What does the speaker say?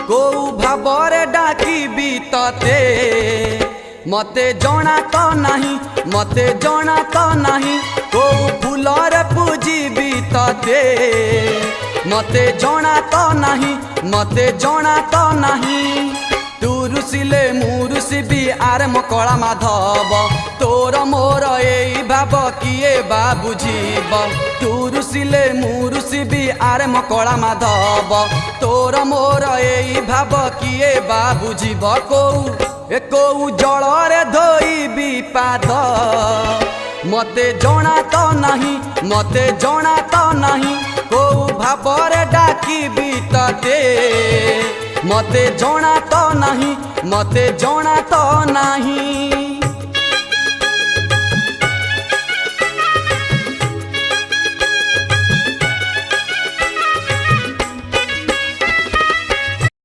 कोउ भाबरे डाकिबी तते मते जଣା तो नहीं मते जଣା तो नहीं कोउ फूलरे पूजिबी तते मते जଣା तो नहीं मते जଣା तो नहीं तू रुसिले मुरुसिबी आरे मकड़ा माधव तोर मोर एई भाव किए बा बुझीब तू रुसिले मुरुसिबी आरे मकड़ा माधव तोर मोर एई भाव किए बा बुझीब कोउ जलरे धोइबी पाद मते जଣା तो नहीं मते जଣା तो नहीं कोउ भाबरे डाकिबी तते मते जଣା तो नहीं मते जଣା तो नहीं।